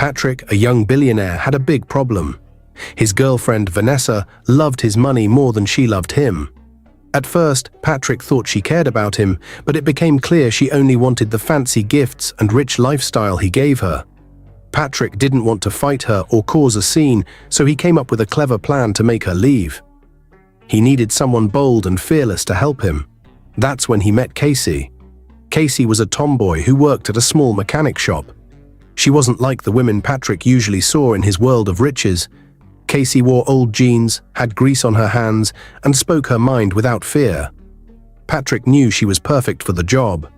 Patrick, a young billionaire, had a big problem. His girlfriend, Vanessa, loved his money more than she loved him. At first, Patrick thought she cared about him, but it became clear she only wanted the fancy gifts and rich lifestyle he gave her. Patrick didn't want to fight her or cause a scene, so he came up with a clever plan to make her leave. He needed someone bold and fearless to help him. That's when he met Casey. Casey was a tomboy who worked at a small mechanic shop. She wasn't like the women Patrick usually saw in his world of riches. Casey wore old jeans, had grease on her hands, and spoke her mind without fear. Patrick knew she was perfect for the job.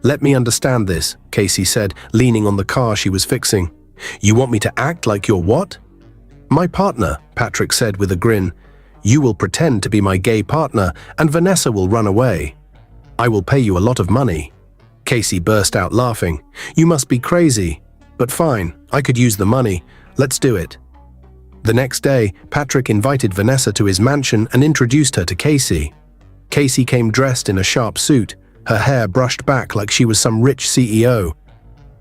"Let me understand this," Casey said, leaning on the car she was fixing. "You want me to act like you're what?" "My partner," Patrick said with a grin. "You will pretend to be my gay partner, and Vanessa will run away. I will pay you a lot of money." Casey burst out laughing. "You must be crazy. But fine, I could use the money. Let's do it." The next day, Patrick invited Vanessa to his mansion and introduced her to Casey. Casey came dressed in a sharp suit, her hair brushed back like she was some rich CEO.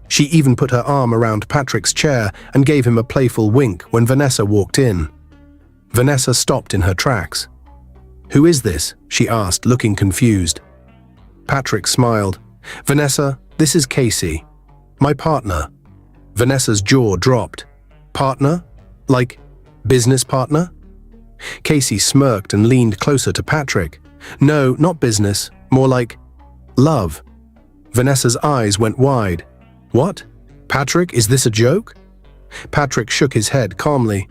She even put her arm around Patrick's chair and gave him a playful wink when Vanessa walked in. Vanessa stopped in her tracks. "Who is this?" she asked, looking confused. Patrick smiled. "Vanessa, this is Casey, my partner." Vanessa's jaw dropped. "Partner? Like, business partner?" Casey smirked and leaned closer to Patrick. "No, not business, more like love." Vanessa's eyes went wide. "What? Patrick, is this a joke?" Patrick shook his head calmly.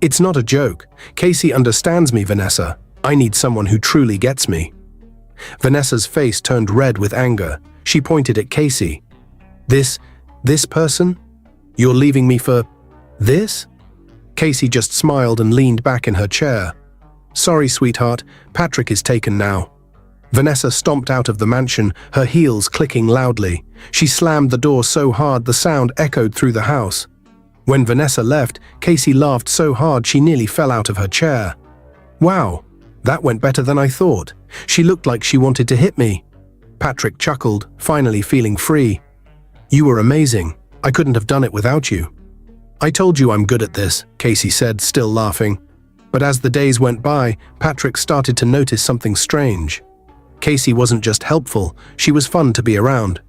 "It's not a joke. Casey understands me, Vanessa. I need someone who truly gets me." Vanessa's face turned red with anger. She pointed at Casey. This person? You're leaving me for this?" Casey just smiled and leaned back in her chair. "Sorry, sweetheart, Patrick is taken now." Vanessa stomped out of the mansion, her heels clicking loudly. She slammed the door so hard the sound echoed through the house. When Vanessa left, Casey laughed so hard she nearly fell out of her chair. "Wow, that went better than I thought. She looked like she wanted to hit me." Patrick chuckled, finally feeling free. "You were amazing. I couldn't have done it without you." "I told you I'm good at this," Casey said, still laughing. But as the days went by, Patrick started to notice something strange. Casey wasn't just helpful, she was fun to be around.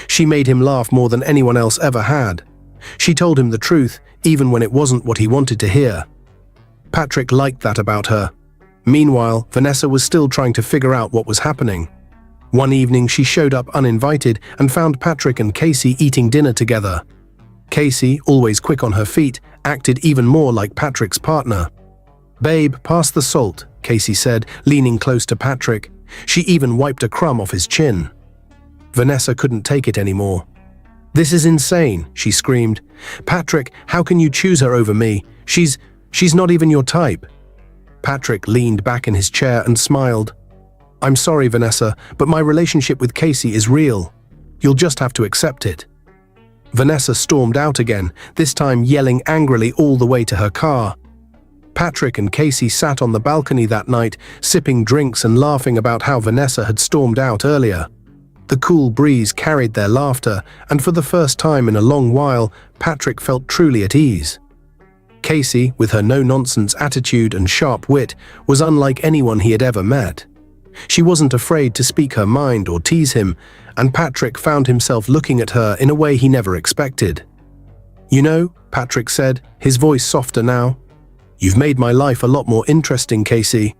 She made him laugh more than anyone else ever had. She told him the truth, even when it wasn't what he wanted to hear. Patrick liked that about her. Meanwhile, Vanessa was still trying to figure out what was happening. One evening, she showed up uninvited and found Patrick and Casey eating dinner together. Casey, always quick on her feet, acted even more like Patrick's partner. "Babe, pass the salt," Casey said, leaning close to Patrick. She even wiped a crumb off his chin. Vanessa couldn't take it anymore. "This is insane," she screamed. "Patrick, how can you choose her over me? She's not even your type." Patrick leaned back in his chair and smiled. "I'm sorry, Vanessa, but my relationship with Casey is real. You'll just have to accept it." Vanessa stormed out again, this time yelling angrily all the way to her car. Patrick and Casey sat on the balcony that night, sipping drinks and laughing about how Vanessa had stormed out earlier. The cool breeze carried their laughter, and for the first time in a long while, Patrick felt truly at ease. Casey, with her no-nonsense attitude and sharp wit, was unlike anyone he had ever met. She wasn't afraid to speak her mind or tease him, and Patrick found himself looking at her in a way he never expected. "You know," Patrick said, his voice softer now, "you've made my life a lot more interesting, Casey.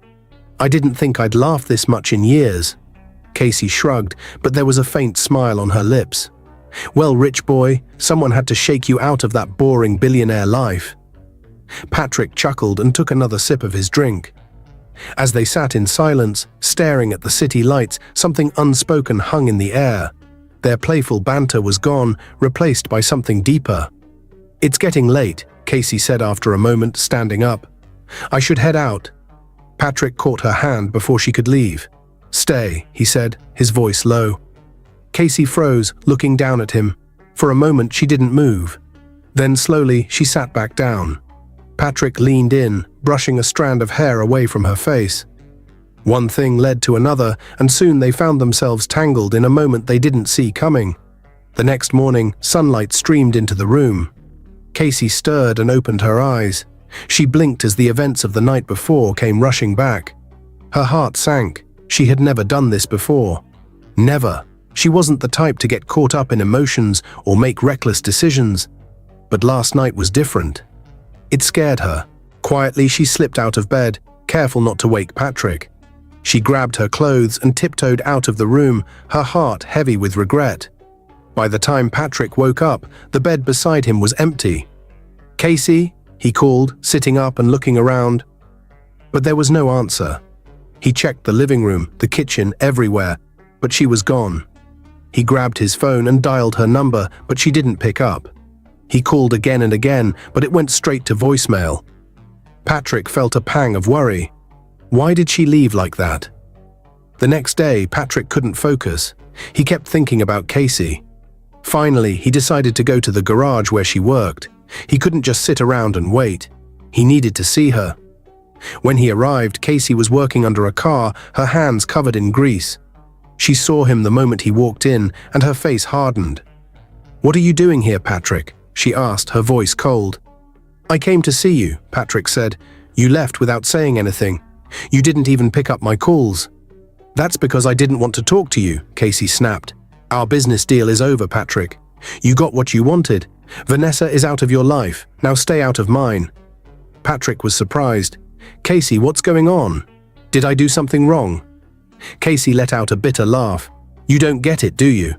I didn't think I'd laugh this much in years." Casey shrugged, but there was a faint smile on her lips. "Well, rich boy, someone had to shake you out of that boring billionaire life." Patrick chuckled and took another sip of his drink. As they sat in silence, staring at the city lights, something unspoken hung in the air. Their playful banter was gone, replaced by something deeper. "It's getting late," Casey said after a moment, standing up. "I should head out." Patrick caught her hand before she could leave. "Stay," he said, his voice low. Casey froze, looking down at him. For a moment she didn't move. Then slowly she sat back down. Patrick leaned in, brushing a strand of hair away from her face. One thing led to another, and soon they found themselves tangled in a moment they didn't see coming. The next morning, sunlight streamed into the room. Casey stirred and opened her eyes. She blinked as the events of the night before came rushing back. Her heart sank. She had never done this before. Never. She wasn't the type to get caught up in emotions or make reckless decisions. But last night was different. It scared her. Quietly, she slipped out of bed, careful not to wake Patrick. She grabbed her clothes and tiptoed out of the room, her heart heavy with regret. By the time Patrick woke up, the bed beside him was empty. "Casey?" he called, sitting up and looking around. But there was no answer. He checked the living room, the kitchen, everywhere, but she was gone. He grabbed his phone and dialed her number, but she didn't pick up. He called again and again, but it went straight to voicemail. Patrick felt a pang of worry. Why did she leave like that? The next day, Patrick couldn't focus. He kept thinking about Casey. Finally, he decided to go to the garage where she worked. He couldn't just sit around and wait. He needed to see her. When he arrived, Casey was working under a car, her hands covered in grease. She saw him the moment he walked in, and her face hardened. "What are you doing here, Patrick?" she asked, her voice cold. "I came to see you," Patrick said. "You left without saying anything. You didn't even pick up my calls." "That's because I didn't want to talk to you," Casey snapped. "Our business deal is over, Patrick. You got what you wanted. Vanessa is out of your life. Now stay out of mine." Patrick was surprised. "Casey, what's going on? Did I do something wrong?" Casey let out a bitter laugh. "You don't get it, do you?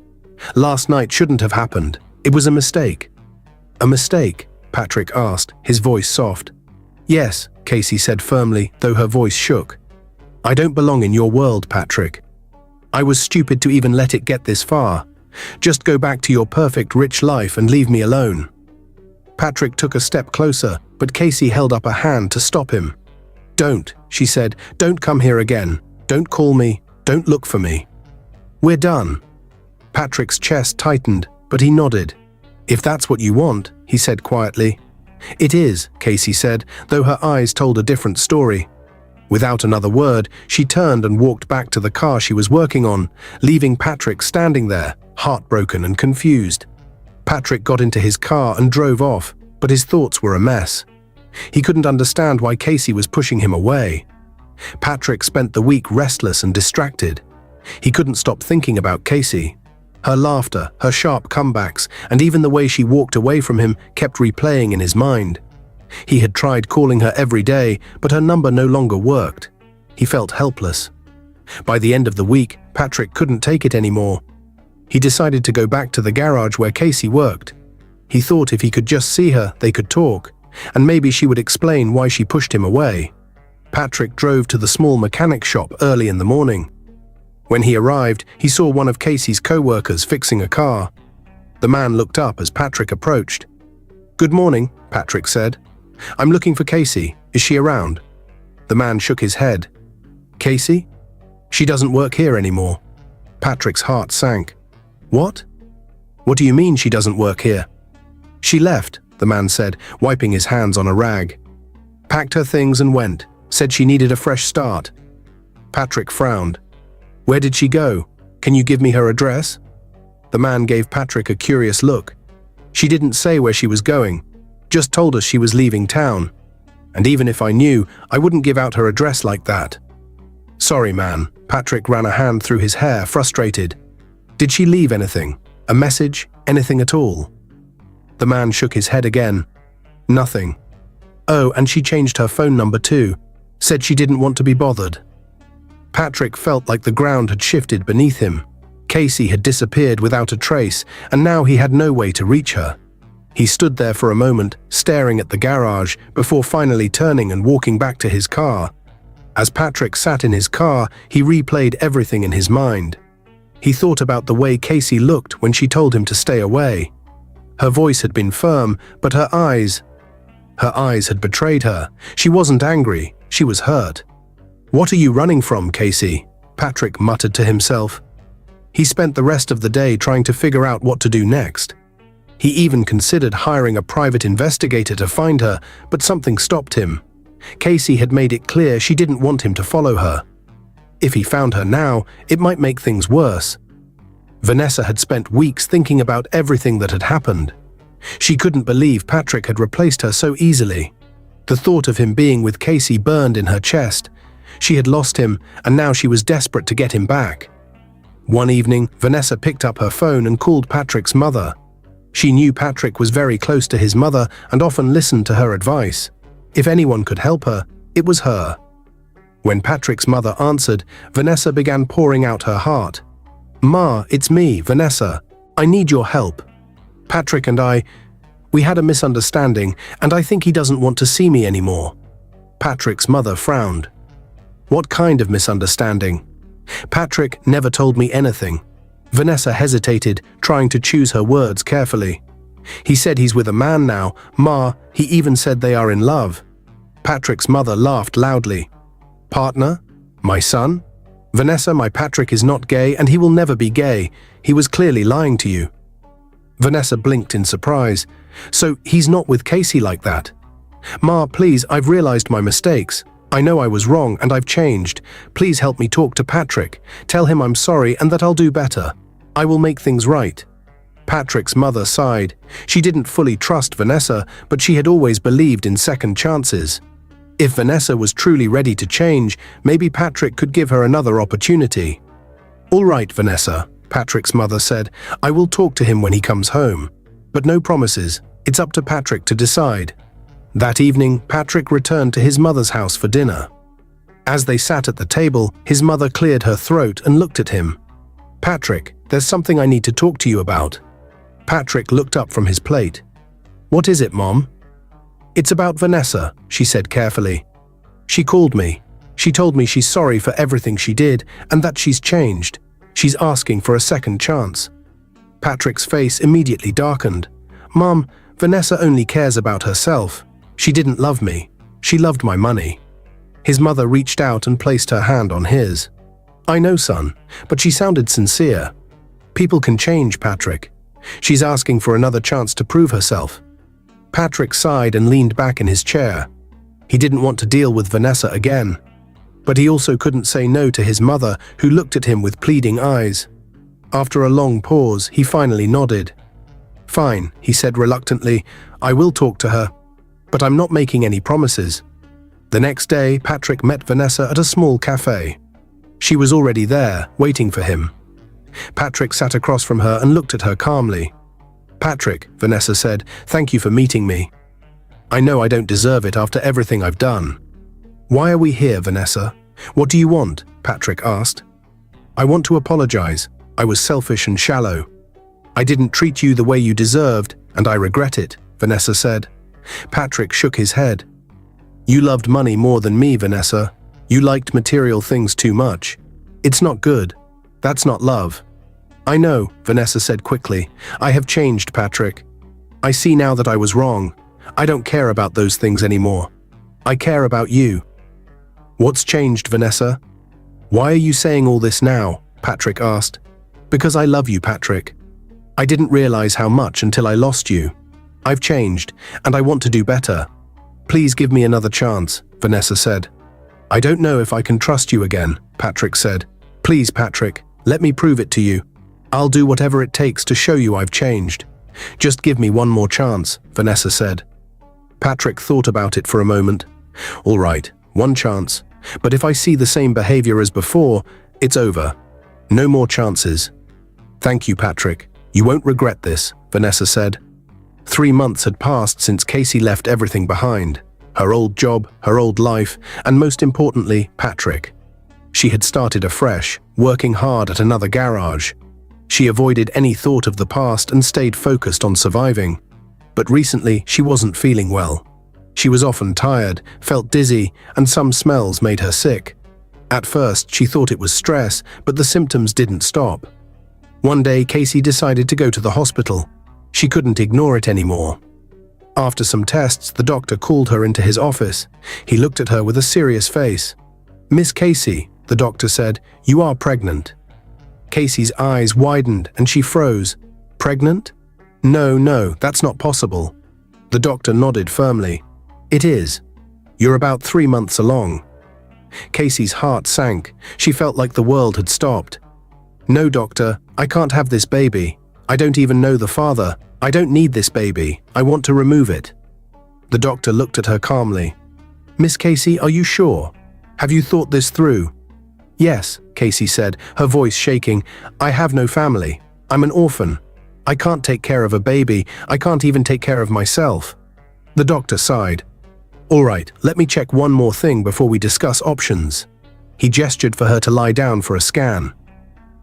Last night shouldn't have happened. It was a mistake." "A mistake?" Patrick asked, his voice soft. "Yes," Casey said firmly, though her voice shook. "I don't belong in your world, Patrick. I was stupid to even let it get this far. Just go back to your perfect rich life and leave me alone." Patrick took a step closer, but Casey held up a hand to stop him. "Don't," she said. "Don't come here again. Don't call me. Don't look for me. We're done." Patrick's chest tightened, but he nodded. "If that's what you want," he said quietly. "It is," Casey said, though her eyes told a different story. Without another word, she turned and walked back to the car she was working on, leaving Patrick standing there, heartbroken and confused. Patrick got into his car and drove off, but his thoughts were a mess. He couldn't understand why Casey was pushing him away. Patrick spent the week restless and distracted. He couldn't stop thinking about Casey. Her laughter, her sharp comebacks, and even the way she walked away from him kept replaying in his mind. He had tried calling her every day, but her number no longer worked. He felt helpless. By the end of the week, Patrick couldn't take it anymore. He decided to go back to the garage where Casey worked. He thought if he could just see her, they could talk, and maybe she would explain why she pushed him away. Patrick drove to the small mechanic shop early in the morning. When he arrived, he saw one of Casey's co-workers fixing a car. The man looked up as Patrick approached. "Good morning," Patrick said. "I'm looking for Casey. Is she around?" The man shook his head. "Casey? She doesn't work here anymore." Patrick's heart sank. "What? What do you mean she doesn't work here?" "She left," the man said, wiping his hands on a rag. "Packed her things and went. Said she needed a fresh start." Patrick frowned. "Where did she go? Can you give me her address?" The man gave Patrick a curious look. "She didn't say where she was going, just told us she was leaving town. And even if I knew, I wouldn't give out her address like that." "Sorry, man." Patrick ran a hand through his hair, frustrated. "Did she leave anything? A message? Anything at all?" The man shook his head again. "Nothing. Oh, and she changed her phone number too. Said she didn't want to be bothered." Patrick felt like the ground had shifted beneath him. Casey had disappeared without a trace, and now he had no way to reach her. He stood there for a moment, staring at the garage, before finally turning and walking back to his car. As Patrick sat in his car, he replayed everything in his mind. He thought about the way Casey looked when she told him to stay away. Her voice had been firm, but her eyes had betrayed her. She wasn't angry, she was hurt. "What are you running from, Casey?" Patrick muttered to himself. He spent the rest of the day trying to figure out what to do next. He even considered hiring a private investigator to find her, but something stopped him. Casey had made it clear she didn't want him to follow her. If he found her now, it might make things worse. Vanessa had spent weeks thinking about everything that had happened. She couldn't believe Patrick had replaced her so easily. The thought of him being with Casey burned in her chest. She had lost him, and now she was desperate to get him back. One evening, Vanessa picked up her phone and called Patrick's mother. She knew Patrick was very close to his mother and often listened to her advice. If anyone could help her, it was her. When Patrick's mother answered, Vanessa began pouring out her heart. "Ma, it's me, Vanessa. I need your help. Patrick and we had a misunderstanding, and I think he doesn't want to see me anymore." Patrick's mother frowned. "What kind of misunderstanding?" "Patrick never told me anything." Vanessa hesitated, trying to choose her words carefully. "He said he's with a man now. Ma, he even said they are in love." Patrick's mother laughed loudly. "Partner? My son? Vanessa, my Patrick is not gay, and he will never be gay. He was clearly lying to you." Vanessa blinked in surprise. "So he's not with Casey like that?" "Ma, please, I've realized my mistakes. I know I was wrong and I've changed. Please help me talk to Patrick. Tell him I'm sorry and that I'll do better. I will make things right." Patrick's mother sighed. She didn't fully trust Vanessa, but she had always believed in second chances. If Vanessa was truly ready to change, maybe Patrick could give her another opportunity. "All right, Vanessa," Patrick's mother said. "I will talk to him when he comes home. But no promises. It's up to Patrick to decide." That evening, Patrick returned to his mother's house for dinner. As they sat at the table, his mother cleared her throat and looked at him. "Patrick, there's something I need to talk to you about." Patrick looked up from his plate. "What is it, Mom?" "It's about Vanessa," she said carefully. "She called me. She told me she's sorry for everything she did and that she's changed. She's asking for a second chance." Patrick's face immediately darkened. "Mom, Vanessa only cares about herself. She didn't love me. She loved my money." His mother reached out and placed her hand on his. "I know, son, but she sounded sincere. People can change, Patrick. She's asking for another chance to prove herself." Patrick sighed and leaned back in his chair. He didn't want to deal with Vanessa again. But he also couldn't say no to his mother, who looked at him with pleading eyes. After a long pause, he finally nodded. "Fine," he said reluctantly. "I will talk to her. But I'm not making any promises." The next day, Patrick met Vanessa at a small cafe. She was already there, waiting for him. Patrick sat across from her and looked at her calmly. "Patrick," Vanessa said, "thank you for meeting me. I know I don't deserve it after everything I've done." "Why are we here, Vanessa? What do you want?" Patrick asked. "I want to apologize. I was selfish and shallow. I didn't treat you the way you deserved, and I regret it," Vanessa said. Patrick shook his head. "You loved money more than me, Vanessa. You liked material things too much. It's not good. That's not love." "I know," Vanessa said quickly. "I have changed, Patrick. I see now that I was wrong. I don't care about those things anymore. I care about you." "What's changed, Vanessa?" "Why are you saying all this now?" Patrick asked. "Because I love you, Patrick. I didn't realize how much until I lost you. I've changed, and I want to do better. Please give me another chance," Vanessa said. "I don't know if I can trust you again," Patrick said. "Please, Patrick, let me prove it to you. I'll do whatever it takes to show you I've changed. Just give me one more chance," Vanessa said. Patrick thought about it for a moment. "All right, one chance. But if I see the same behavior as before, it's over. No more chances." "Thank you, Patrick. You won't regret this," Vanessa said. 3 months had passed since Casey left everything behind. Her old job, her old life, and most importantly, Patrick. She had started afresh, working hard at another garage. She avoided any thought of the past and stayed focused on surviving. But recently, she wasn't feeling well. She was often tired, felt dizzy, and some smells made her sick. At first, she thought it was stress, but the symptoms didn't stop. One day, Casey decided to go to the hospital. She couldn't ignore it anymore. After some tests, the doctor called her into his office. He looked at her with a serious face. "Miss Casey," the doctor said, "you are pregnant." Casey's eyes widened and she froze. "Pregnant? No, that's not possible." The doctor nodded firmly. "It is. You're about 3 months along." Casey's heart sank. She felt like the world had stopped. "No, doctor, I can't have this baby. I don't even know the father. I don't need this baby. I want to remove it. The doctor looked at her calmly. Miss Casey, are you sure? Have you thought this through? Yes, Casey said, her voice shaking. I have no family. I'm an orphan. I can't take care of a baby. I can't even take care of myself. The doctor sighed. All right, let me check one more thing before we discuss options. He gestured for her to lie down for a scan.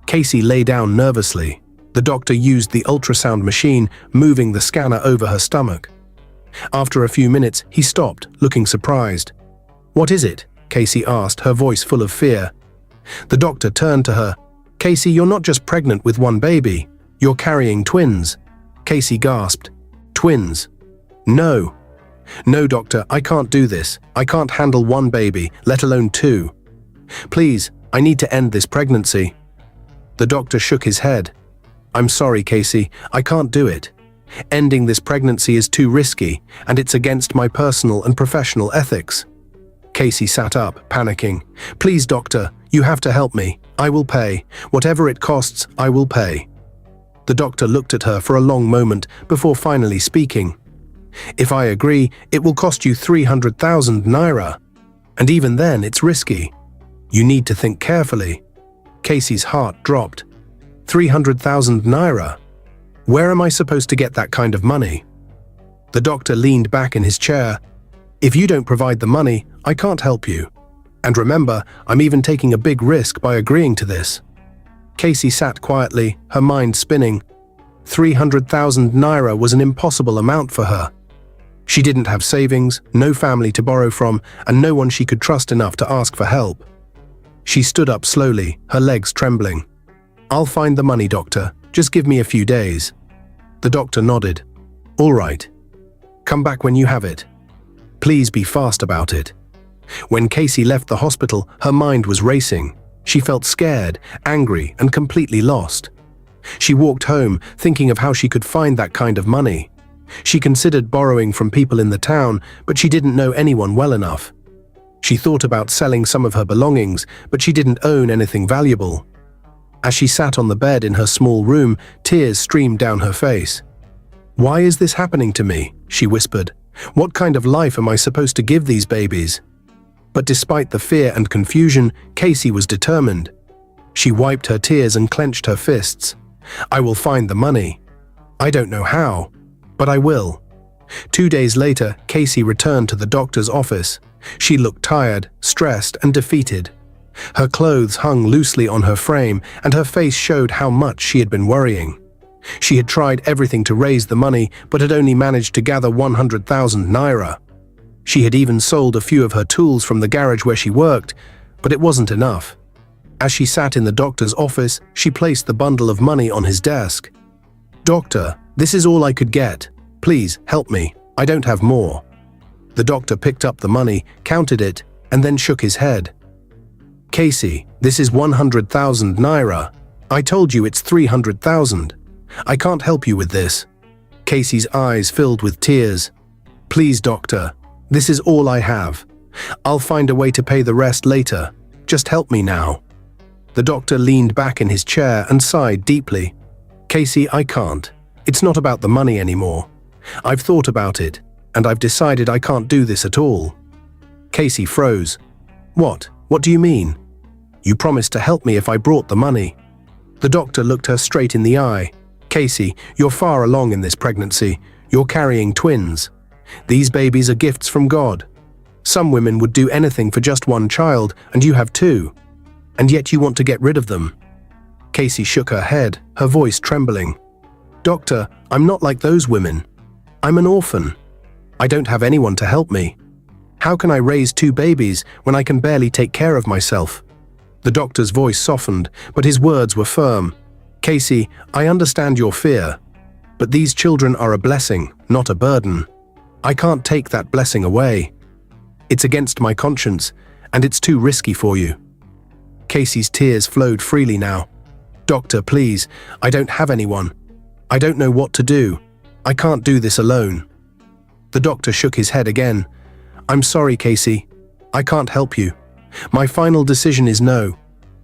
Casey lay down nervously. The doctor used the ultrasound machine, moving the scanner over her stomach. After a few minutes, he stopped, looking surprised. What is it? Casey asked, her voice full of fear. The doctor turned to her. Casey, you're not just pregnant with one baby. You're carrying twins. Casey gasped. Twins? No. No, doctor, I can't do this. I can't handle one baby, let alone two. Please, I need to end this pregnancy. The doctor shook his head. I'm sorry, Casey, I can't do it. Ending this pregnancy is too risky, and it's against my personal and professional ethics. Casey sat up, panicking. Please, doctor, you have to help me. I will pay. Whatever it costs, I will pay. The doctor looked at her for a long moment before finally speaking. If I agree, it will cost you 300,000 naira. And even then, it's risky. You need to think carefully. Casey's heart dropped. 300,000 naira? Where am I supposed to get that kind of money? The doctor leaned back in his chair. If you don't provide the money, I can't help you. And remember, I'm even taking a big risk by agreeing to this. Casey sat quietly, her mind spinning. 300,000 naira was an impossible amount for her. She didn't have savings, no family to borrow from, and no one she could trust enough to ask for help. She stood up slowly, her legs trembling. I'll find the money, doctor. Just give me a few days. The doctor nodded. All right. Come back when you have it. Please be fast about it. When Casey left the hospital, her mind was racing. She felt scared, angry, and completely lost. She walked home, thinking of how she could find that kind of money. She considered borrowing from people in the town, but she didn't know anyone well enough. She thought about selling some of her belongings, but she didn't own anything valuable. As she sat on the bed in her small room, tears streamed down her face. Why is this happening to me? She whispered. What kind of life am I supposed to give these babies? But despite the fear and confusion, Casey was determined. She wiped her tears and clenched her fists. I will find the money. I don't know how, but I will. 2 days later, Casey returned to the doctor's office. She looked tired, stressed, and defeated. Her clothes hung loosely on her frame, and her face showed how much she had been worrying. She had tried everything to raise the money, but had only managed to gather 100,000 naira. She had even sold a few of her tools from the garage where she worked, but it wasn't enough. As she sat in the doctor's office, she placed the bundle of money on his desk. Doctor, this is all I could get. Please, help me. I don't have more. The doctor picked up the money, counted it, and then shook his head. Casey, this is 100,000 naira. I told you it's 300,000. I can't help you with this. Casey's eyes filled with tears. Please, doctor, this is all I have. I'll find a way to pay the rest later. Just help me now. The doctor leaned back in his chair and sighed deeply. Casey, I can't. It's not about the money anymore. I've thought about it, and I've decided I can't do this at all. Casey froze. What? What do you mean? You promised to help me if I brought the money. The doctor looked her straight in the eye. Casey, you're far along in this pregnancy. You're carrying twins. These babies are gifts from God. Some women would do anything for just one child, and you have two. And yet you want to get rid of them. Casey shook her head, her voice trembling. Doctor, I'm not like those women. I'm an orphan. I don't have anyone to help me. How can I raise two babies when I can barely take care of myself? The doctor's voice softened, but his words were firm. Casey, I understand your fear, but these children are a blessing, not a burden. I can't take that blessing away. It's against my conscience, and it's too risky for you. Casey's tears flowed freely now. Doctor, please, I don't have anyone. I don't know what to do. I can't do this alone. The doctor shook his head again. I'm sorry, Casey. I can't help you. My final decision is no.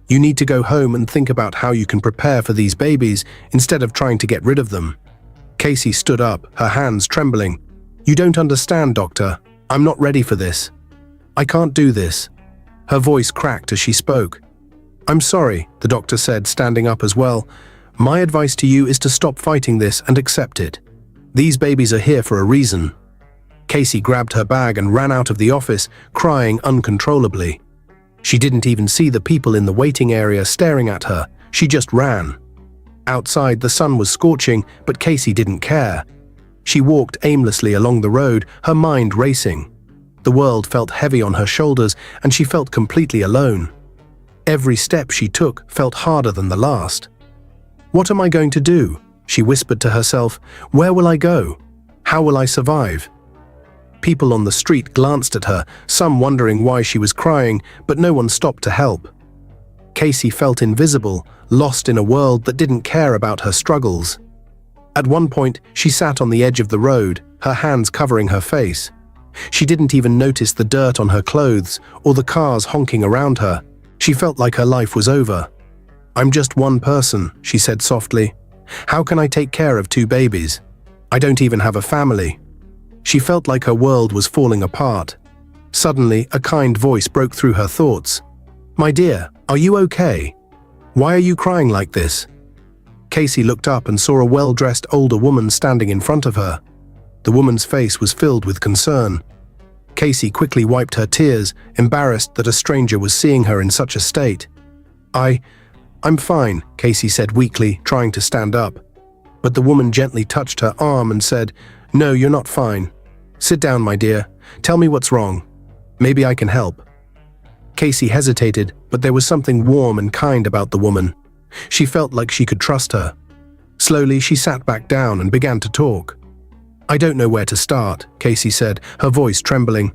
You need to go home and think about how you can prepare for these babies instead of trying to get rid of them. Casey stood up, her hands trembling. "You don't understand, doctor. I'm not ready for this. I can't do this." Her voice cracked as she spoke. "I'm sorry," the doctor said, standing up as well. "My advice to you is to stop fighting this and accept it. These babies are here for a reason." Casey grabbed her bag and ran out of the office, crying uncontrollably. She didn't even see the people in the waiting area staring at her. She just ran. Outside, the sun was scorching, but Casey didn't care. She walked aimlessly along the road, her mind racing. The world felt heavy on her shoulders, and she felt completely alone. Every step she took felt harder than the last. "What am I going to do?" she whispered to herself. "Where will I go? How will I survive?" People on the street glanced at her, some wondering why she was crying, but no one stopped to help. Casey felt invisible, lost in a world that didn't care about her struggles. At one point, she sat on the edge of the road, her hands covering her face. She didn't even notice the dirt on her clothes or the cars honking around her. She felt like her life was over. "I'm just one person," she said softly. "How can I take care of 2 babies? I don't even have a family." She felt like her world was falling apart. Suddenly, a kind voice broke through her thoughts. "My dear, are you okay? Why are you crying like this?" Casey looked up and saw a well-dressed older woman standing in front of her. The woman's face was filled with concern. Casey quickly wiped her tears, embarrassed that a stranger was seeing her in such a state. I'm fine," Casey said weakly, trying to stand up. But the woman gently touched her arm and said, "No, you're not fine. Sit down, my dear. Tell me what's wrong. Maybe I can help." Casey hesitated, but there was something warm and kind about the woman. She felt like she could trust her. Slowly, she sat back down and began to talk. "I don't know where to start," Casey said, her voice trembling.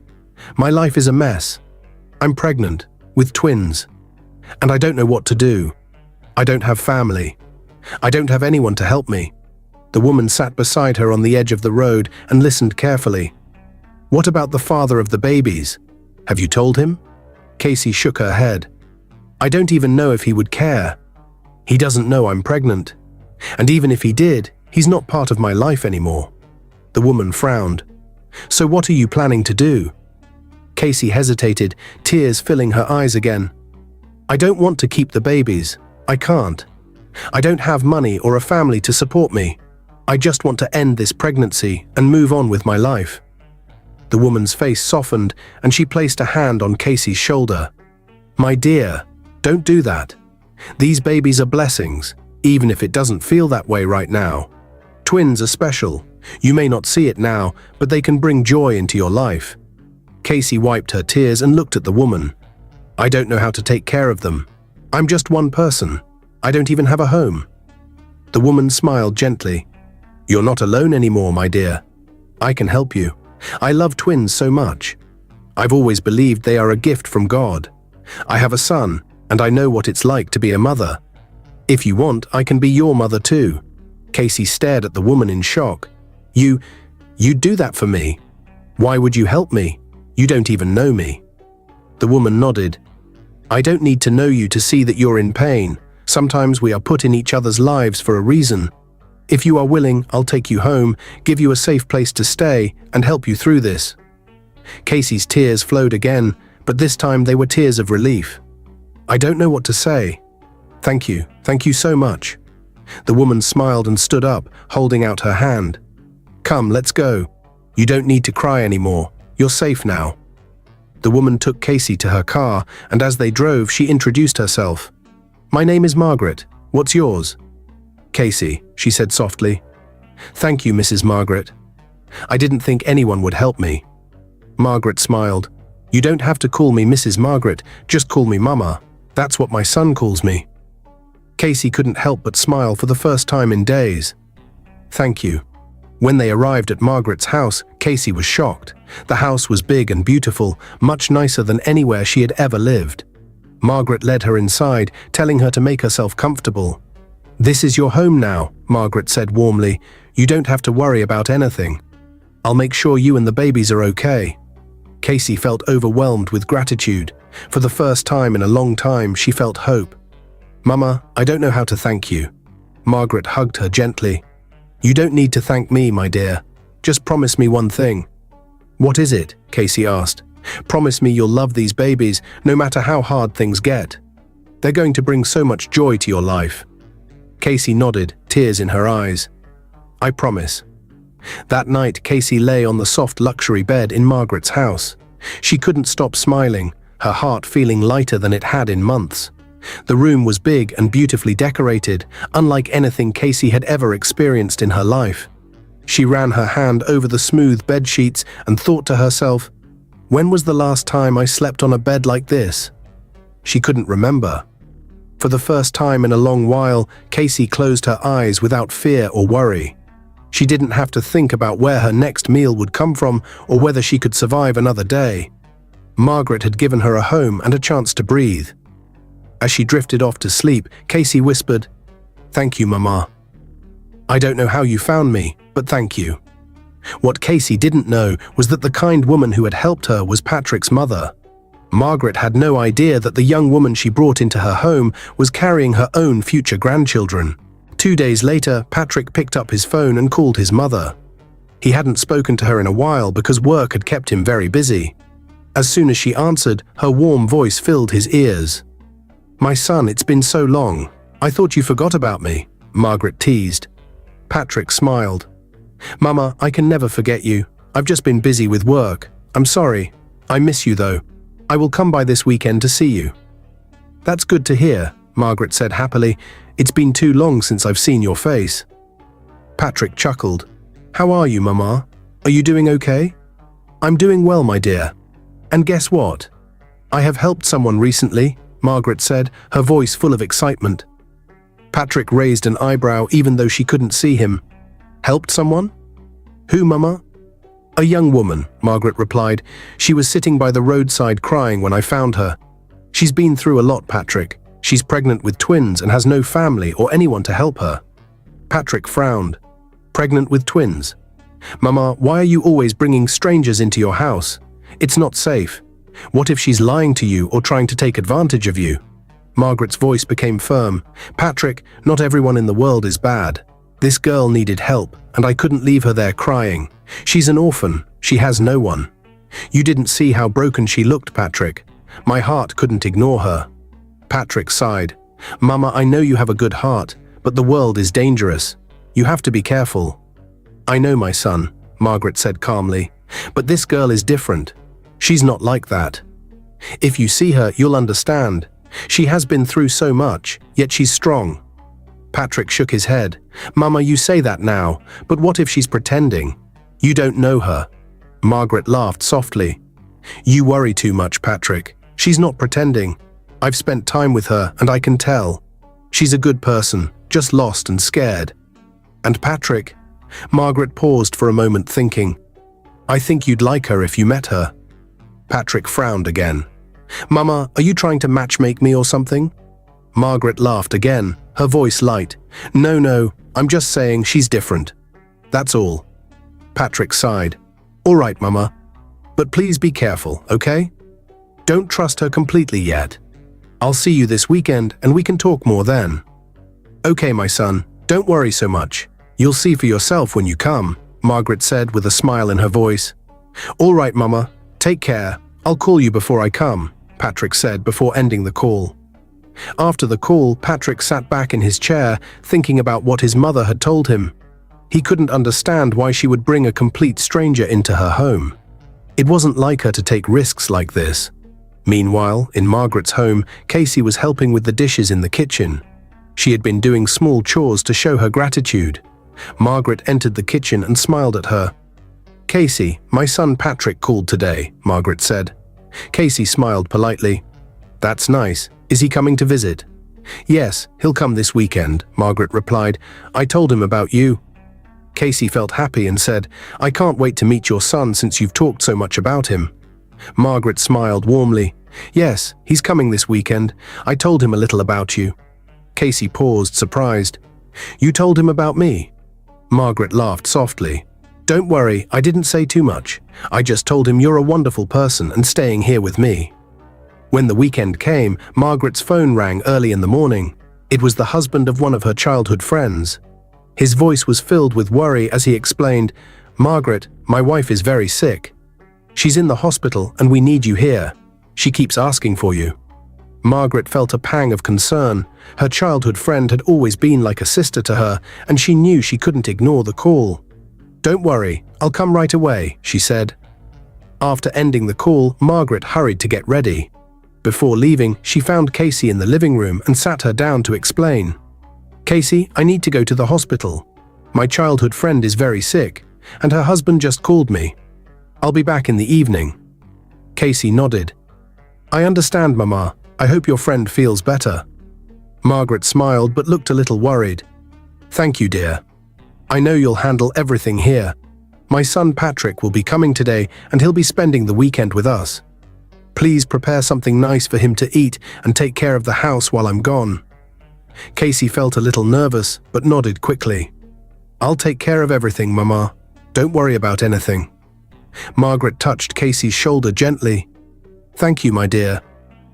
"My life is a mess. I'm pregnant, with twins. And I don't know what to do. I don't have family. I don't have anyone to help me." The woman sat beside her on the edge of the road and listened carefully. "What about the father of the babies? Have you told him?" Casey shook her head. "I don't even know if he would care. He doesn't know I'm pregnant. And even if he did, he's not part of my life anymore." The woman frowned. "So what are you planning to do?" Casey hesitated, tears filling her eyes again. "I don't want to keep the babies. I can't. I don't have money or a family to support me. I just want to end this pregnancy and move on with my life." The woman's face softened and she placed a hand on Casey's shoulder. "My dear, don't do that. These babies are blessings, even if it doesn't feel that way right now. Twins are special. You may not see it now, but they can bring joy into your life." Casey wiped her tears and looked at the woman. "I don't know how to take care of them. I'm just one person. I don't even have a home." The woman smiled gently. "You're not alone anymore, my dear. I can help you. I love twins so much. I've always believed they are a gift from God. I have a son, and I know what it's like to be a mother. If you want, I can be your mother too." Casey stared at the woman in shock. You'd do that for me? Why would you help me? You don't even know me." The woman nodded. "I don't need to know you to see that you're in pain. Sometimes we are put in each other's lives for a reason. If you are willing, I'll take you home, give you a safe place to stay, and help you through this." Casey's tears flowed again, but this time they were tears of relief. "I don't know what to say. Thank you so much." The woman smiled and stood up, holding out her hand. "Come, let's go. You don't need to cry anymore. You're safe now." The woman took Casey to her car, and as they drove, she introduced herself. "My name is Margaret. What's yours?" "Casey," she said softly. "Thank you, Mrs. Margaret. I didn't think anyone would help me." Margaret smiled. "You don't have to call me Mrs. Margaret, just call me Mama. That's what my son calls me." Casey couldn't help but smile for the first time in days. "Thank you." When they arrived at Margaret's house, Casey was shocked. The house was big and beautiful, much nicer than anywhere she had ever lived. Margaret led her inside, telling her to make herself comfortable. "This is your home now," Margaret said warmly. "You don't have to worry about anything. I'll make sure you and the babies are okay." Casey felt overwhelmed with gratitude. For the first time in a long time, she felt hope. "Mama, I don't know how to thank you." Margaret hugged her gently. You don't need to thank me, my dear. Just promise me one thing. What is it? Casey asked. Promise me you'll love these babies, no matter how hard things get. They're going to bring so much joy to your life. Casey nodded, tears in her eyes. I promise. That night, Casey lay on the soft luxury bed in Margaret's house. She couldn't stop smiling, her heart feeling lighter than it had in months. The room was big and beautifully decorated, unlike anything Casey had ever experienced in her life. She ran her hand over the smooth bed sheets and thought to herself, when was the last time I slept on a bed like this? She couldn't remember. For the first time in a long while, Casey closed her eyes without fear or worry. She didn't have to think about where her next meal would come from or whether she could survive another day. Margaret had given her a home and a chance to breathe. As she drifted off to sleep, Casey whispered, Thank you, Mama. I don't know how you found me, but thank you. What Casey didn't know was that the kind woman who had helped her was Patrick's mother. Margaret had no idea that the young woman she brought into her home was carrying her own future grandchildren. 2 days later, Patrick picked up his phone and called his mother. He hadn't spoken to her in a while because work had kept him very busy. As soon as she answered, her warm voice filled his ears. My son, it's been so long. I thought you forgot about me, Margaret teased. Patrick smiled. Mama, I can never forget you. I've just been busy with work. I'm sorry. I miss you though. I will come by this weekend to see you. That's good to hear, Margaret said happily. It's been too long since I've seen your face. Patrick chuckled. How are you, Mama? Are you doing okay? I'm doing well, my dear. And guess what? I have helped someone recently, Margaret said, her voice full of excitement. Patrick raised an eyebrow even though she couldn't see him. Helped someone? Who, Mama? A young woman, Margaret replied. She was sitting by the roadside crying when I found her. She's been through a lot, Patrick. She's pregnant with twins and has no family or anyone to help her. Patrick frowned. Pregnant with twins? Mama, why are you always bringing strangers into your house? It's not safe. What if she's lying to you or trying to take advantage of you? Margaret's voice became firm. Patrick, not everyone in the world is bad. This girl needed help, and I couldn't leave her there crying. She's an orphan. She has no one. You didn't see how broken she looked, Patrick. My heart couldn't ignore her. Patrick sighed. Mama, I know you have a good heart, but the world is dangerous. You have to be careful. I know, my son, Margaret said calmly, but this girl is different. She's not like that. If you see her, you'll understand. She has been through so much, yet she's strong. Patrick shook his head. Mama, you say that now, but what if she's pretending? You don't know her. Margaret laughed softly. You worry too much, Patrick. She's not pretending. I've spent time with her, and I can tell. She's a good person, just lost and scared. And Patrick? Margaret paused for a moment thinking. I think you'd like her if you met her. Patrick frowned again. Mama, are you trying to matchmake me or something? Margaret laughed again, her voice light. No, I'm just saying she's different. That's all. Patrick sighed. All right, Mama. But please be careful, okay? Don't trust her completely yet. I'll see you this weekend and we can talk more then. Okay, my son, don't worry so much. You'll see for yourself when you come, Margaret said with a smile in her voice. All right, Mama. Take care. I'll call you before I come, Patrick said before ending the call. After the call, Patrick sat back in his chair, thinking about what his mother had told him. He couldn't understand why she would bring a complete stranger into her home. It wasn't like her to take risks like this. Meanwhile, in Margaret's home, Casey was helping with the dishes in the kitchen. She had been doing small chores to show her gratitude. Margaret entered the kitchen and smiled at her. Casey, my son Patrick called today, Margaret said. Casey smiled politely. That's nice. Is he coming to visit? Yes, he'll come this weekend, Margaret replied. I told him about you. Casey felt happy and said, I can't wait to meet your son since you've talked so much about him. Margaret smiled warmly. Yes, he's coming this weekend. I told him a little about you. Casey paused, surprised. You told him about me? Margaret laughed softly. Don't worry, I didn't say too much. I just told him you're a wonderful person and staying here with me. When the weekend came, Margaret's phone rang early in the morning. It was the husband of one of her childhood friends. His voice was filled with worry as he explained, "Margaret, my wife is very sick. She's in the hospital and we need you here. She keeps asking for you." Margaret felt a pang of concern. Her childhood friend had always been like a sister to her, and she knew she couldn't ignore the call. "Don't worry, I'll come right away," she said. After ending the call, Margaret hurried to get ready. Before leaving, she found Casey in the living room and sat her down to explain. "Casey, I need to go to the hospital. My childhood friend is very sick, and her husband just called me. I'll be back in the evening." Casey nodded. "I understand, Mama. I hope your friend feels better." Margaret smiled but looked a little worried. "Thank you, dear. I know you'll handle everything here. My son Patrick will be coming today and he'll be spending the weekend with us. Please prepare something nice for him to eat and take care of the house while I'm gone." Casey felt a little nervous but nodded quickly. "I'll take care of everything, Mama. Don't worry about anything." Margaret touched Casey's shoulder gently. "Thank you, my dear.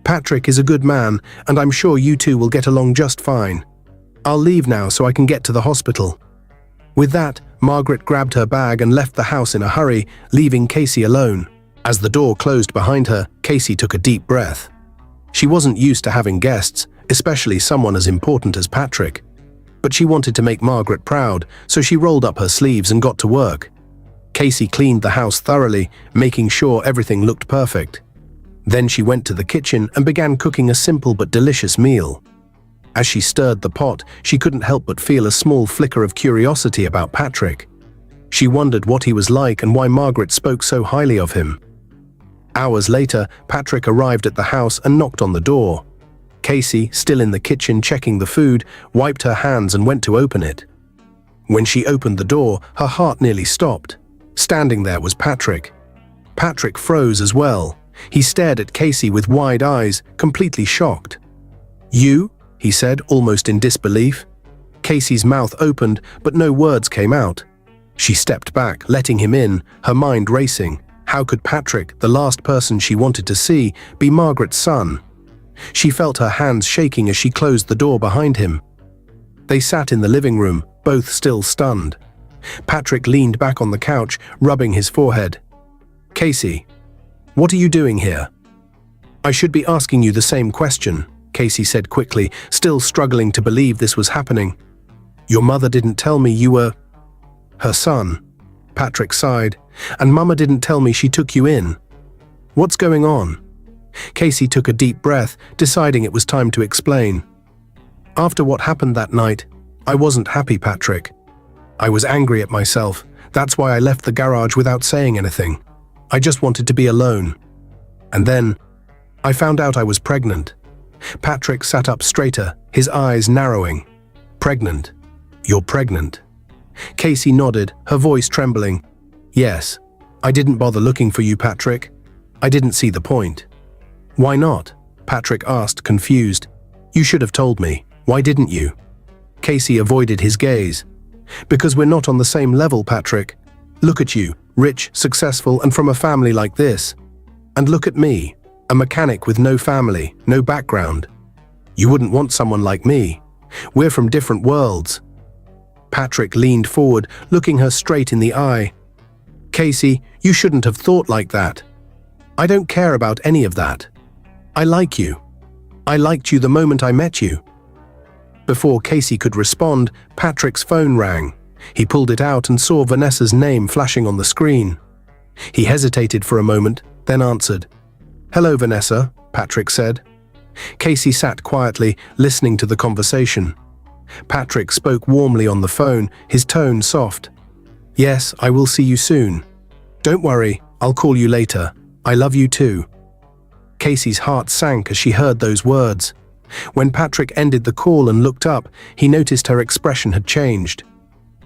Patrick is a good man, and I'm sure you two will get along just fine. I'll leave now so I can get to the hospital." With that, Margaret grabbed her bag and left the house in a hurry, leaving Casey alone. As the door closed behind her, Casey took a deep breath. She wasn't used to having guests, especially someone as important as Patrick. But she wanted to make Margaret proud, so she rolled up her sleeves and got to work. Casey cleaned the house thoroughly, making sure everything looked perfect. Then she went to the kitchen and began cooking a simple but delicious meal. As she stirred the pot, she couldn't help but feel a small flicker of curiosity about Patrick. She wondered what he was like and why Margaret spoke so highly of him. Hours later, Patrick arrived at the house and knocked on the door. Casey, still in the kitchen checking the food, wiped her hands and went to open it. When she opened the door, her heart nearly stopped. Standing there was Patrick. Patrick froze as well. He stared at Casey with wide eyes, completely shocked. "You?" he said, almost in disbelief. Casey's mouth opened, but no words came out. She stepped back, letting him in, her mind racing. How could Patrick, the last person she wanted to see, be Margaret's son? She felt her hands shaking as she closed the door behind him. They sat in the living room, both still stunned. Patrick leaned back on the couch, rubbing his forehead. "Casey, what are you doing here?" "I should be asking you the same question," Casey said quickly, still struggling to believe this was happening. "Your mother didn't tell me you were her son." Patrick sighed. "And Mama didn't tell me she took you in. What's going on?" Casey took a deep breath, deciding it was time to explain. "After what happened that night, I wasn't happy, Patrick. I was angry at myself. That's why I left the garage without saying anything. I just wanted to be alone. And then, I found out I was pregnant." Patrick sat up straighter, his eyes narrowing. "Pregnant? You're pregnant?" Casey nodded, her voice trembling. "Yes. I didn't bother looking for you, Patrick. I didn't see the point." "Why not?" Patrick asked, confused. "You should have told me. Why didn't you?" Casey avoided his gaze. "Because we're not on the same level, Patrick. Look at you, rich, successful, and from a family like this. And look at me, a mechanic with no family, no background. You wouldn't want someone like me. We're from different worlds." Patrick leaned forward, looking her straight in the eye. "Casey, you shouldn't have thought like that. I don't care about any of that. I like you. I liked you the moment I met you." Before Casey could respond, Patrick's phone rang. He pulled it out and saw Vanessa's name flashing on the screen. He hesitated for a moment, then answered. "Hello, Vanessa," Patrick said. Casey sat quietly, listening to the conversation. Patrick spoke warmly on the phone, his tone soft. "Yes, I will see you soon. Don't worry, I'll call you later. I love you too." Casey's heart sank as she heard those words. When Patrick ended the call and looked up, he noticed her expression had changed.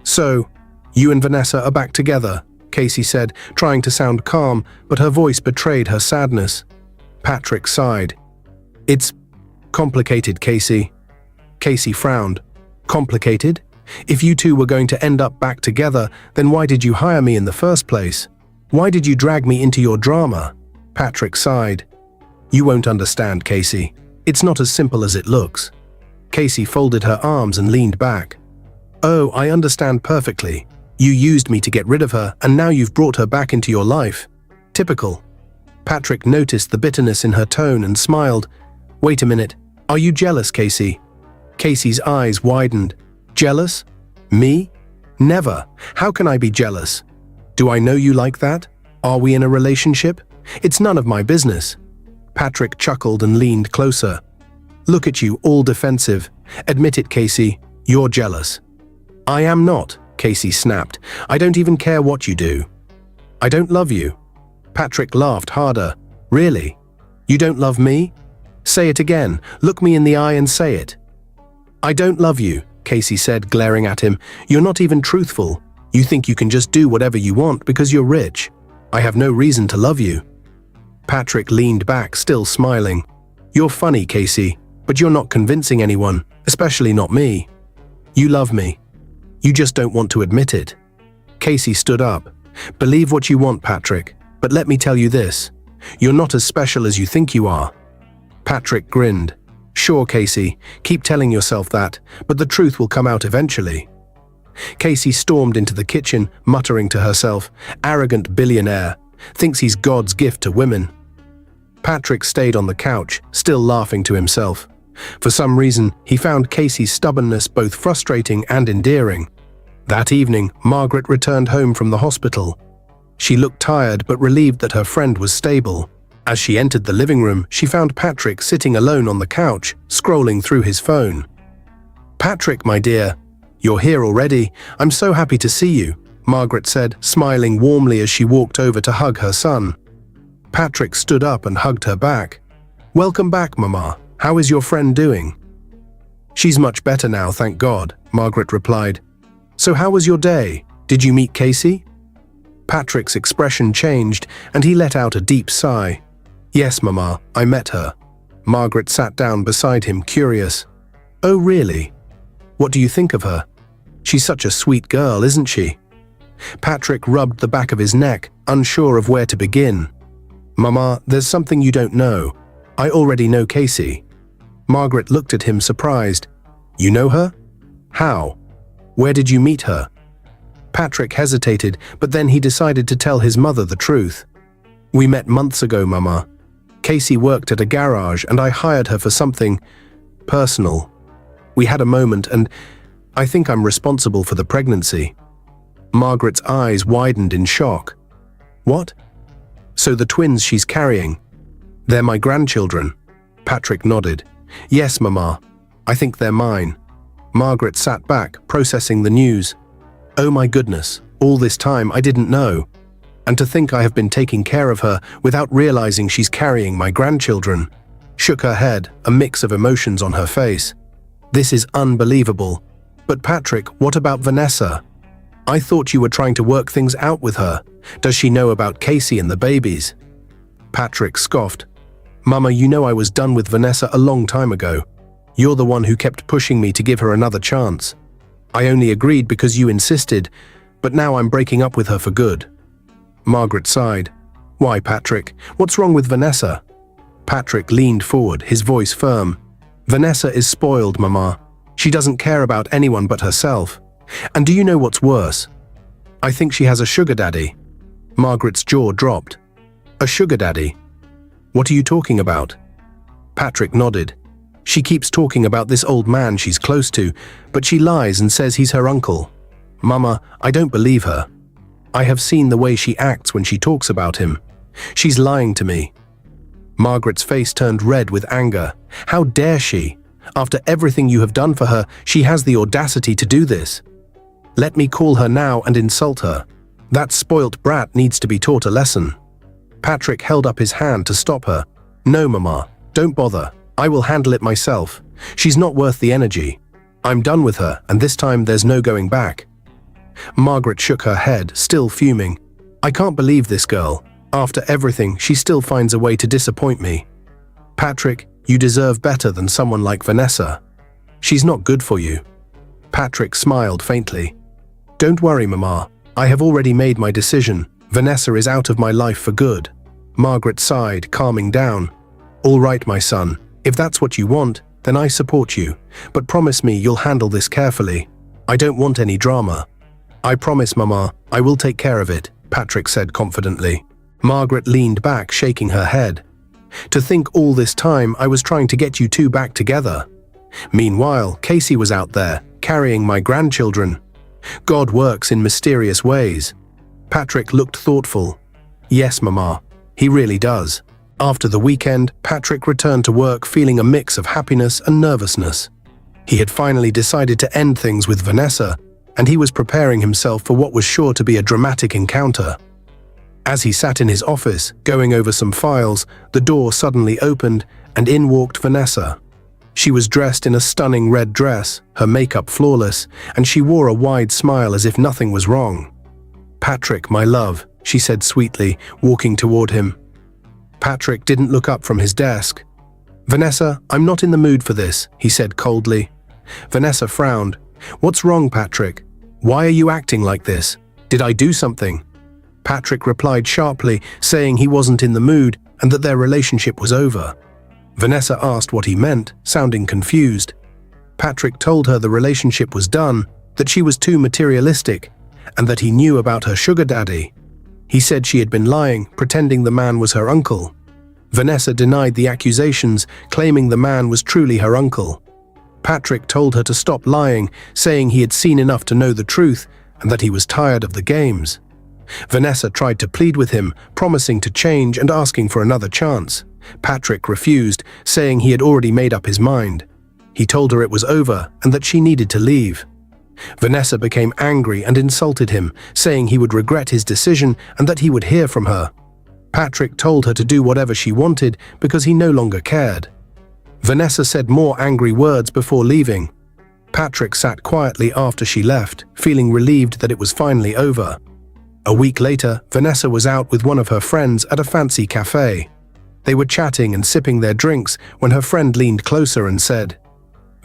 "So, you and Vanessa are back together," Casey said, trying to sound calm, but her voice betrayed her sadness. Patrick sighed. "It's complicated, Casey." Casey frowned. "Complicated? If you two were going to end up back together, then why did you hire me in the first place? Why did you drag me into your drama?" Patrick sighed. "You won't understand, Casey. It's not as simple as it looks." Casey folded her arms and leaned back. Oh, I understand perfectly. You used me to get rid of her, and now you've brought her back into your life. Typical. Patrick noticed the bitterness in her tone and smiled. Wait a minute. Are you jealous, Casey? Casey's eyes widened. Jealous? Me? Never. How can I be jealous? Do I know you like that? Are we in a relationship? It's none of my business. Patrick chuckled and leaned closer. Look at you, all defensive. Admit it, Casey. You're jealous. I am not, Casey snapped. I don't even care what you do. I don't love you. Patrick laughed harder. Really? You don't love me? Say it again. Look me in the eye and say it. I don't love you, Casey said, glaring at him. You're not even truthful. You think you can just do whatever you want because you're rich. I have no reason to love you. Patrick leaned back, still smiling. You're funny, Casey, but you're not convincing anyone, especially not me. You love me. You just don't want to admit it. Casey stood up. Believe what you want, Patrick, but let me tell you this. You're not as special as you think you are. Patrick grinned. Sure, Casey, keep telling yourself that, but the truth will come out eventually. Casey stormed into the kitchen, muttering to herself, arrogant billionaire, thinks he's God's gift to women. Patrick stayed on the couch, still laughing to himself. For some reason, he found Casey's stubbornness both frustrating and endearing. That evening, Margaret returned home from the hospital. She looked tired but relieved that her friend was stable. As she entered the living room, she found Patrick sitting alone on the couch, scrolling through his phone. Patrick, my dear, you're here already. I'm so happy to see you, Margaret said, smiling warmly as she walked over to hug her son. Patrick stood up and hugged her back. Welcome back, Mama. How is your friend doing? She's much better now, thank God, Margaret replied. So how was your day? Did you meet Casey? Patrick's expression changed, and he let out a deep sigh. Yes, Mama, I met her. Margaret sat down beside him, curious. Oh, really? What do you think of her? She's such a sweet girl, isn't she? Patrick rubbed the back of his neck, unsure of where to begin. Mama, there's something you don't know. I already know Casey. Margaret looked at him surprised. You know her? How? Where did you meet her? Patrick hesitated, but then he decided to tell his mother the truth. We met months ago, Mama. Casey worked at a garage and I hired her for something personal. We had a moment and I think I'm responsible for the pregnancy. Margaret's eyes widened in shock. What? So the twins she's carrying, they're my grandchildren? Patrick nodded. Yes, Mama. I think they're mine. Margaret sat back, processing the news. Oh my goodness, all this time I didn't know. And to think I have been taking care of her without realizing she's carrying my grandchildren. Shook her head, a mix of emotions on her face. This is unbelievable. But Patrick, what about Vanessa? I thought you were trying to work things out with her. Does she know about Casey and the babies? Patrick scoffed. Mama, you know I was done with Vanessa a long time ago. You're the one who kept pushing me to give her another chance. I only agreed because you insisted, but now I'm breaking up with her for good. Margaret sighed. Why, Patrick? What's wrong with Vanessa? Patrick leaned forward, his voice firm. Vanessa is spoiled, Mama. She doesn't care about anyone but herself. And do you know what's worse? I think she has a sugar daddy. Margaret's jaw dropped. A sugar daddy? What are you talking about? Patrick nodded. She keeps talking about this old man she's close to, but she lies and says he's her uncle. Mama, I don't believe her. I have seen the way she acts when she talks about him. She's lying to me. Margaret's face turned red with anger. How dare she? After everything you have done for her, she has the audacity to do this. Let me call her now and insult her. That spoilt brat needs to be taught a lesson. Patrick held up his hand to stop her. No, Mama, don't bother. I will handle it myself. She's not worth the energy. I'm done with her, and this time there's no going back. Margaret shook her head, still fuming. I can't believe this girl. After everything, she still finds a way to disappoint me. Patrick, you deserve better than someone like Vanessa. She's not good for you. Patrick smiled faintly. Don't worry, Mama. I have already made my decision. Vanessa is out of my life for good. Margaret sighed, calming down. All right, my son. If that's what you want, then I support you. But promise me you'll handle this carefully. I don't want any drama. I promise, Mama, I will take care of it, Patrick said confidently. Margaret leaned back, shaking her head. To think all this time I was trying to get you two back together. Meanwhile, Casey was out there, carrying my grandchildren. God works in mysterious ways. Patrick looked thoughtful. Yes, Mama, he really does. After the weekend, Patrick returned to work feeling a mix of happiness and nervousness. He had finally decided to end things with Vanessa, and he was preparing himself for what was sure to be a dramatic encounter. As he sat in his office, going over some files, the door suddenly opened, and in walked Vanessa. She was dressed in a stunning red dress, her makeup flawless, and she wore a wide smile as if nothing was wrong. "Patrick, my love," she said sweetly, walking toward him. Patrick didn't look up from his desk. "Vanessa, I'm not in the mood for this," he said coldly. Vanessa frowned. "What's wrong, Patrick? Why are you acting like this? Did I do something?" Patrick replied sharply, saying he wasn't in the mood and that their relationship was over. Vanessa asked what he meant, sounding confused. Patrick told her the relationship was done, that she was too materialistic, and that he knew about her sugar daddy. He said she had been lying, pretending the man was her uncle. Vanessa denied the accusations, claiming the man was truly her uncle. Patrick told her to stop lying, saying he had seen enough to know the truth and that he was tired of the games. Vanessa tried to plead with him, promising to change and asking for another chance. Patrick refused, saying he had already made up his mind. He told her it was over and that she needed to leave. Vanessa became angry and insulted him, saying he would regret his decision and that he would hear from her. Patrick told her to do whatever she wanted because he no longer cared. Vanessa said more angry words before leaving. Patrick sat quietly after she left, feeling relieved that it was finally over. A week later, Vanessa was out with one of her friends at a fancy cafe. They were chatting and sipping their drinks when her friend leaned closer and said,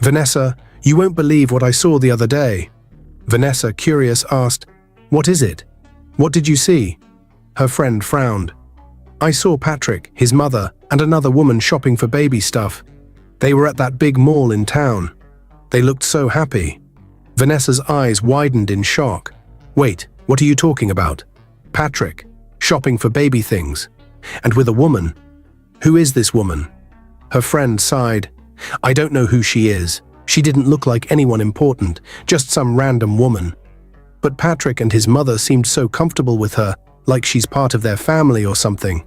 "Vanessa, you won't believe what I saw the other day." Vanessa, curious, asked, "What is it? What did you see?" Her friend frowned. "I saw Patrick, his mother, and another woman shopping for baby stuff. They were at that big mall in town. They looked so happy." Vanessa's eyes widened in shock. "Wait, what are you talking about? Patrick, shopping for baby things, and with a woman? Who is this woman?" Her friend sighed. "I don't know who she is. She didn't look like anyone important, just some random woman. But Patrick and his mother seemed so comfortable with her, like she's part of their family or something."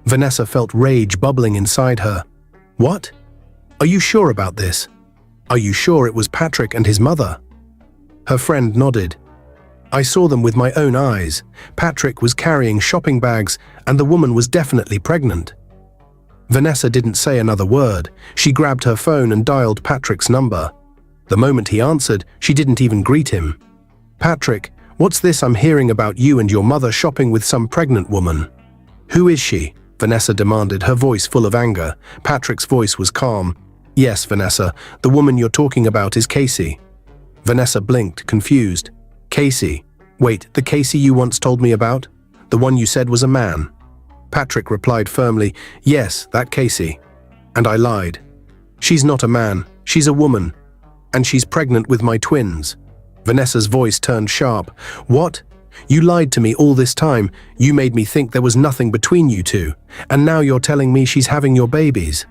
Vanessa felt rage bubbling inside her. "What? Are you sure about this? Are you sure it was Patrick and his mother?" Her friend nodded. "I saw them with my own eyes. Patrick was carrying shopping bags, and the woman was definitely pregnant." Vanessa didn't say another word. She grabbed her phone and dialed Patrick's number. The moment he answered, she didn't even greet him. "Patrick, what's this I'm hearing about you and your mother shopping with some pregnant woman? Who is she?" Vanessa demanded, her voice full of anger. Patrick's voice was calm. "Yes, Vanessa, the woman you're talking about is Casey." Vanessa blinked, confused. "Casey? Wait, the Casey you once told me about? The one you said was a man?" Patrick replied firmly, "Yes, that Casey. And I lied. She's not a man, she's a woman. And she's pregnant with my twins." Vanessa's voice turned sharp. "What? You lied to me all this time. You made me think there was nothing between you two. And now you're telling me she's having your babies."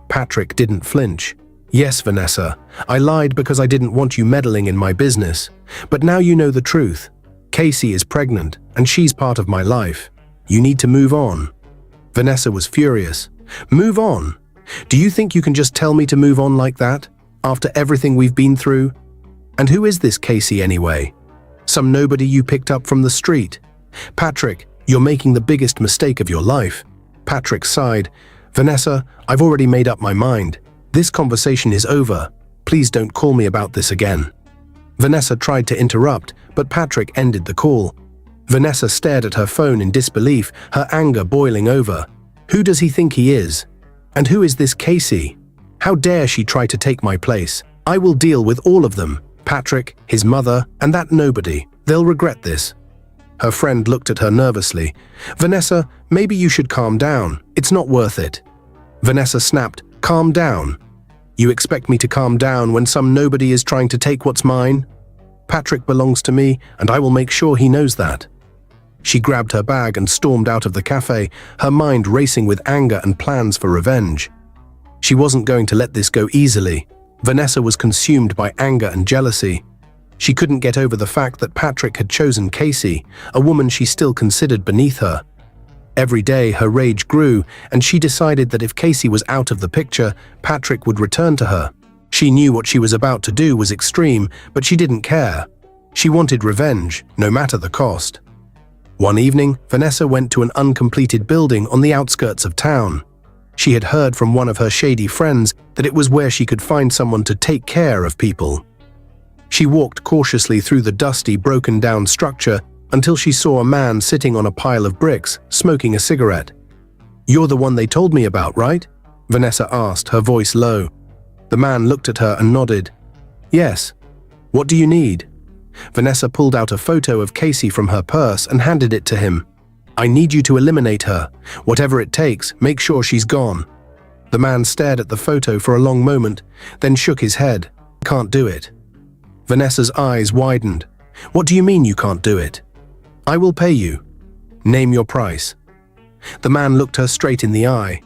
Patrick didn't flinch. "Yes, Vanessa, I lied because I didn't want you meddling in my business. But now you know the truth. Casey is pregnant, and she's part of my life. You need to move on." Vanessa was furious. "Move on? Do you think you can just tell me to move on like that, after everything we've been through? And who is this Casey anyway? Some nobody you picked up from the street? Patrick, you're making the biggest mistake of your life." Patrick sighed. "Vanessa, I've already made up my mind. This conversation is over. Please don't call me about this again." Vanessa tried to interrupt, but Patrick ended the call. Vanessa stared at her phone in disbelief, her anger boiling over. Who does he think he is? And who is this Casey? How dare she try to take my place? I will deal with all of them. Patrick, his mother, and that nobody. They'll regret this. Her friend looked at her nervously. "Vanessa, maybe you should calm down. It's not worth it." Vanessa snapped, "Calm down? You expect me to calm down when some nobody is trying to take what's mine?" Patrick belongs to me, and I will make sure he knows that." She grabbed her bag and stormed out of the cafe, her mind racing with anger and plans for revenge. She wasn't going to let this go easily. Vanessa was consumed by anger and jealousy. She couldn't get over the fact that Patrick had chosen Casey, a woman she still considered beneath her. Every day her rage grew, and she decided that if Casey was out of the picture, Patrick would return to her. She knew what she was about to do was extreme, but she didn't care. She wanted revenge, no matter the cost. One evening, Vanessa went to an uncompleted building on the outskirts of town. She had heard from one of her shady friends that it was where she could find someone to take care of people. She walked cautiously through the dusty, broken-down structure until she saw a man sitting on a pile of bricks, smoking a cigarette. "You're the one they told me about, right?" Vanessa asked, her voice low. The man looked at her and nodded. "Yes. What do you need?" Vanessa pulled out a photo of Casey from her purse and handed it to him. "I need you to eliminate her. Whatever it takes, make sure she's gone." The man stared at the photo for a long moment, then shook his head. "Can't do it." Vanessa's eyes widened. "What do you mean you can't do it?" "I will pay you." "Name your price." The man looked her straight in the eye.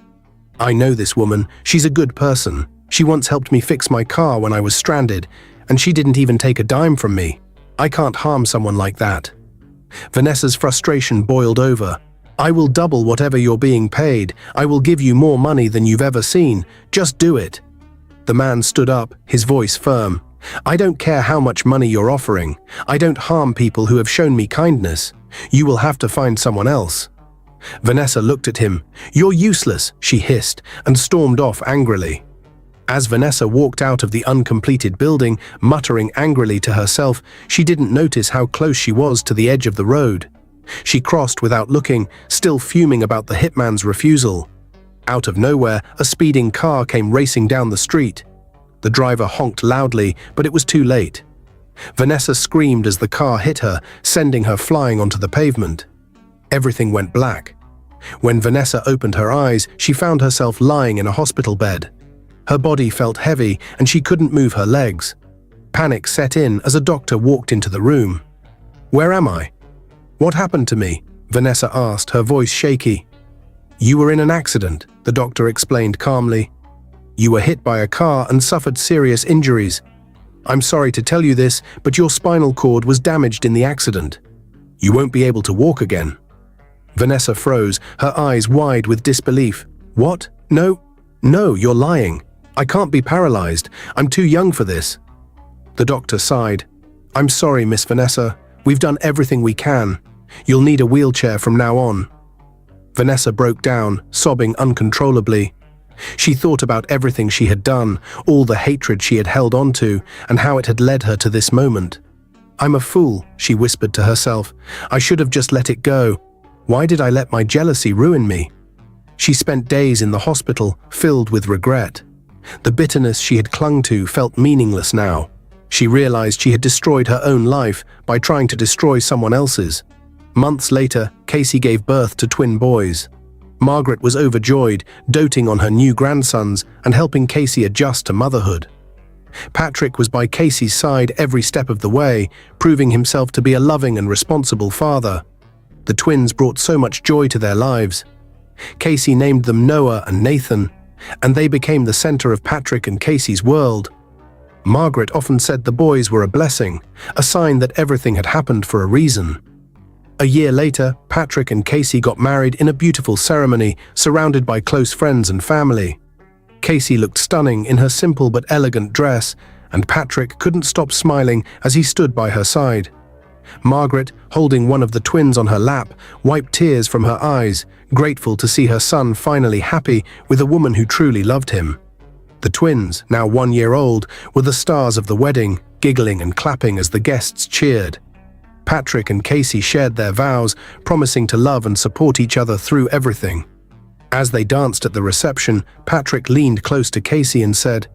"I know this woman. She's a good person. She once helped me fix my car when I was stranded, and she didn't even take a dime from me. I can't harm someone like that." Vanessa's frustration boiled over. "I will double whatever you're being paid. I will give you more money than you've ever seen. Just do it." The man stood up, his voice firm. "I don't care how much money you're offering. I don't harm people who have shown me kindness. You will have to find someone else." Vanessa looked at him. "You're useless," she hissed, and stormed off angrily. As Vanessa walked out of the uncompleted building, muttering angrily to herself, she didn't notice how close she was to the edge of the road. She crossed without looking, still fuming about the hitman's refusal. Out of nowhere, a speeding car came racing down the street. The driver honked loudly, but it was too late. Vanessa screamed as the car hit her, sending her flying onto the pavement. Everything went black. When Vanessa opened her eyes, she found herself lying in a hospital bed. Her body felt heavy, and she couldn't move her legs. Panic set in as a doctor walked into the room. "Where am I? What happened to me?" Vanessa asked, her voice shaky. "You were in an accident," the doctor explained calmly. "You were hit by a car and suffered serious injuries. I'm sorry to tell you this, but your spinal cord was damaged in the accident. You won't be able to walk again." Vanessa froze, her eyes wide with disbelief. "What? No, you're lying. I can't be paralyzed. I'm too young for this." The doctor sighed. "I'm sorry, Miss Vanessa. We've done everything we can. You'll need a wheelchair from now on." Vanessa broke down, sobbing uncontrollably. She thought about everything she had done, all the hatred she had held onto, and how it had led her to this moment. "I'm a fool," she whispered to herself. "I should have just let it go. Why did I let my jealousy ruin me?" She spent days in the hospital, filled with regret. The bitterness she had clung to felt meaningless now. She realized she had destroyed her own life by trying to destroy someone else's. Months later, Casey gave birth to twin boys. Margaret was overjoyed, doting on her new grandsons and helping Casey adjust to motherhood. Patrick was by Casey's side every step of the way, proving himself to be a loving and responsible father. The twins brought so much joy to their lives. Casey named them Noah and Nathan, and they became the center of Patrick and Casey's world. Margaret often said the boys were a blessing, a sign that everything had happened for a reason. A year later, Patrick and Casey got married in a beautiful ceremony, surrounded by close friends and family. Casey looked stunning in her simple but elegant dress, and Patrick couldn't stop smiling as he stood by her side. Margaret, holding one of the twins on her lap, wiped tears from her eyes, grateful to see her son finally happy with a woman who truly loved him. The twins, now 1 year old, were the stars of the wedding, giggling and clapping as the guests cheered. Patrick and Casey shared their vows, promising to love and support each other through everything. As they danced at the reception, Patrick leaned close to Casey and said,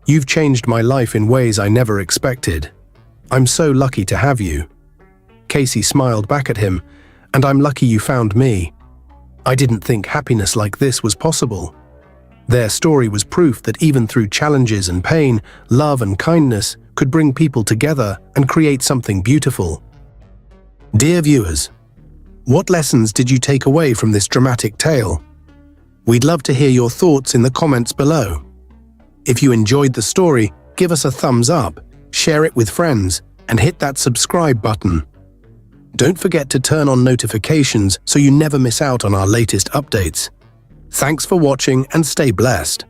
"You've changed my life in ways I never expected. I'm so lucky to have you." Casey smiled back at him, "And I'm lucky you found me. I didn't think happiness like this was possible." Their story was proof that even through challenges and pain, love and kindness could bring people together and create something beautiful. Dear viewers, what lessons did you take away from this dramatic tale? We'd love to hear your thoughts in the comments below. If you enjoyed the story, give us a thumbs up, share it with friends, and hit that subscribe button. Don't forget to turn on notifications so you never miss out on our latest updates. Thanks for watching and stay blessed.